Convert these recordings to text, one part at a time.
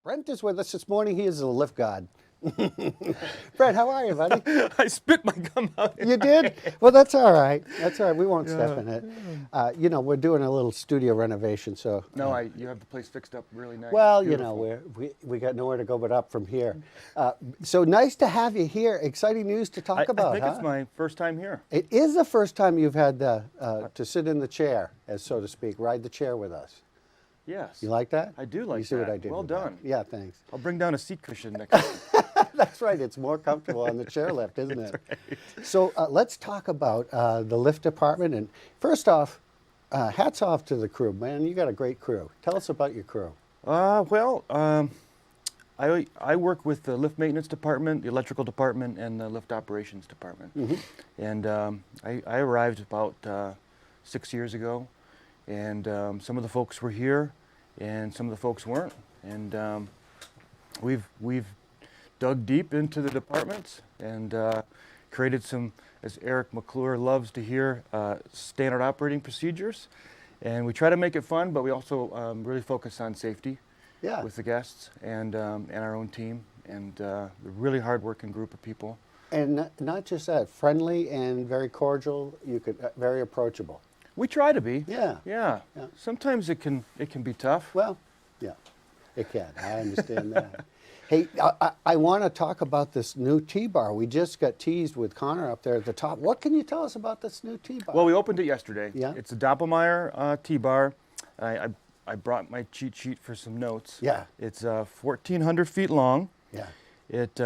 Brent is with us this morning. He is the lift god. Brent, how are you, buddy? I spit my gum out. You did? Well, that's all right. That's all right. We won't step in it. You know, we're doing a little studio renovation, so. No, you have the place fixed up really nice. Well, Beautiful. you know, we got nowhere to go but up from here. So nice to have you here. Exciting news to talk about. I think it's my first time here. It is the first time you've had to sit in the chair, as so to speak, ride the chair with us. Yes. You like that? I do like that. You see what I did? Well with that? done. Yeah, thanks. I'll bring down a seat cushion next time. That's right. It's more comfortable on the chairlift, isn't it? Right. So let's talk about the lift department. And first off, hats off to the crew, man. You got a great crew. Tell us about your crew. I work with the lift maintenance department, the electrical department, and the lift operations department. Mm-hmm. And I arrived about 6 years ago, and some of the folks were here, and some of the folks weren't. And we've dug deep into the departments and created some, as Eric McClure loves to hear, standard operating procedures. And we try to make it fun, but we also really focus on safety with the guests and our own team, and a really hard-working group of people. And not just that, friendly and very cordial. You could very approachable. We try to be. Yeah. Sometimes it can be tough. Well, yeah, it can. I understand that. Hey, I want to talk about this new T-bar. We just got teased with Connor up there at the top. What can you tell us about this new T-bar? Well, we opened it yesterday. Yeah. It's a Doppelmayr T-bar. I brought my cheat sheet for some notes. Yeah. It's 1,400 feet long. Yeah. It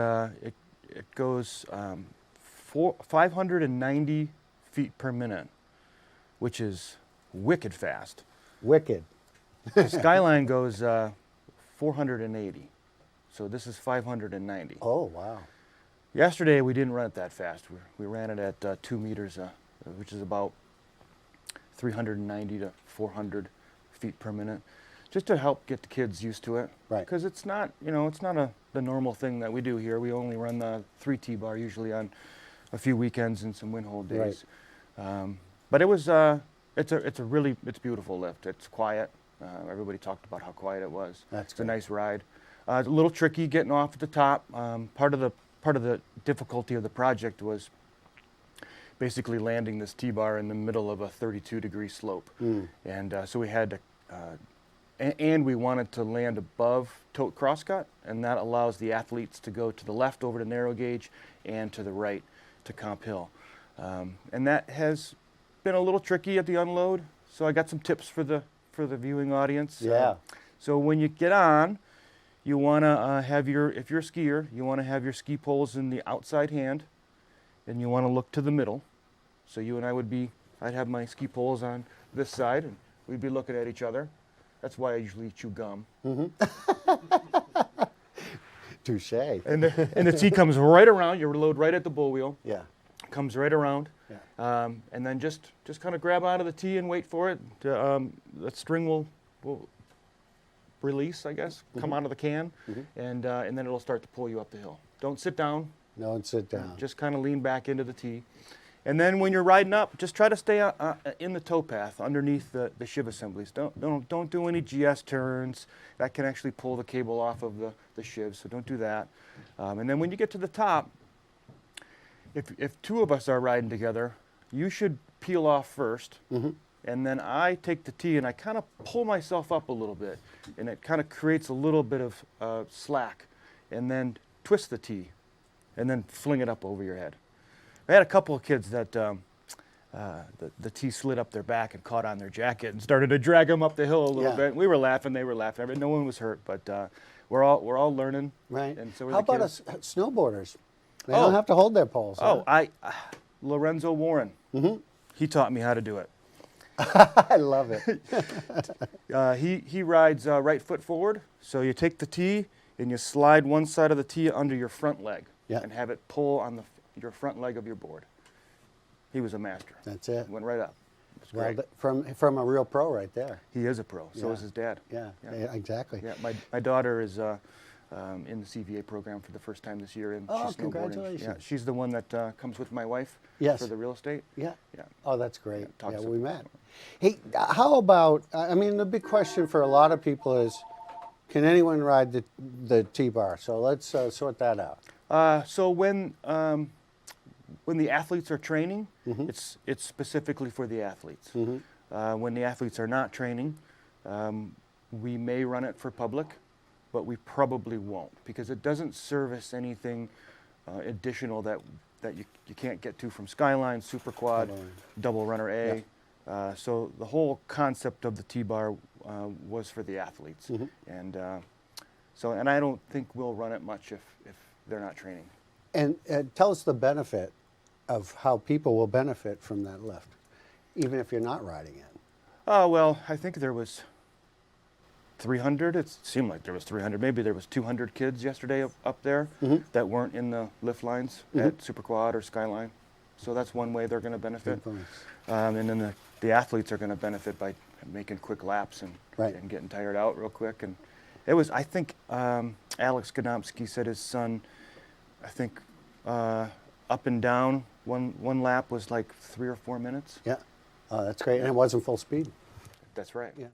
goes 590 feet per minute, which is wicked fast. Wicked. The Skyline goes 480. So this is 590. Oh, wow. Yesterday we didn't run it that fast. We ran it at 2 meters, which is about 390 to 400 feet per minute, just to help get the kids used to it. Right. Because it's not, it's not the normal thing that we do here. We only run the 3 T-bar usually on a few weekends and some wind hold days. Right. But it was, it's a beautiful lift. It's quiet. Everybody talked about how quiet it was. That's It's a nice ride. It's a little tricky getting off at the top. Part of the difficulty of the project was basically landing this T-bar in the middle of a 32-degree slope, and so we had to, and we wanted to land above tote crosscut, and that allows the athletes to go to the left over to narrow gauge and to the right to Comp Hill, and that has been a little tricky at the unload. So I got some tips for the viewing audience. Yeah. So when you get on, you want to have if you're a skier, you want to have your ski poles in the outside hand, and you want to look to the middle. So you and I'd have my ski poles on this side, and we'd be looking at each other. That's why I usually chew gum. Touche. And the T comes right around. You load right at the bull wheel. Yeah. Comes right around. Yeah. And then just kind of grab out of the T and wait for it. The string will release, I guess, come out of the can, and then it'll start to pull you up the hill. Don't sit down. Don't sit down. Just kind of lean back into the T. And then when you're riding up, just try to stay in the tow path underneath the sheave assemblies. Don't do any GS turns. That can actually pull the cable off of the sheave, so don't do that. And then when you get to the top, if 2 of us are riding together, you should peel off first. And then I take the T and I kind of pull myself up a little bit, and it kind of creates a little bit of slack, and then twist the T, and then fling it up over your head. I had a couple of kids that the T slid up their back and caught on their jacket and started to drag them up the hill a little bit. We were laughing, they were laughing. No one was hurt, but we're all learning. Right. And so how about snowboarders? They don't Oh. have to hold their poles. Oh, huh? Lorenzo Warren. He taught me how to do it. I love it. He rides right foot forward, so you take the T and you slide one side of the T under your front leg and have it pull on your front leg of your board. He was a master. That's it. Went right up. It was Well, great. from a real pro right there. He is a pro. So is his dad. Yeah, exactly. Yeah, my daughter is in the CVA program for the first time this year, and she's snowboarding. Congratulations. Yeah, she's the one that comes with my wife for the real estate. Yeah. Yeah. Oh, that's great. Yeah, We met. Hey, how about, I mean, the big question for a lot of people is, Can anyone ride the T-bar? So let's sort that out. So when the athletes are training, it's specifically for the athletes. When the athletes are not training, we may run it for public, but we probably won't because it doesn't service anything additional that you can't get to from Skyline, Super Quad, Double Runner A. So the whole concept of the T-bar was for the athletes, and I don't think we'll run it much if they're not training. And tell us the benefit of how people will benefit from that lift, even if you're not riding it. Oh, well, I think there was 300. It seemed like there was 300. Maybe there was 200 kids yesterday up there that weren't in the lift lines at Super Quad or Skyline. So that's one way they're going to benefit. And then the athletes are going to benefit by making quick laps and getting tired out real quick. And it was, I think, Alex Godomsky said his son, I think, up and down, one lap was like 3 or 4 minutes. Yeah, oh, that's great. And it wasn't full speed. That's right. Yeah.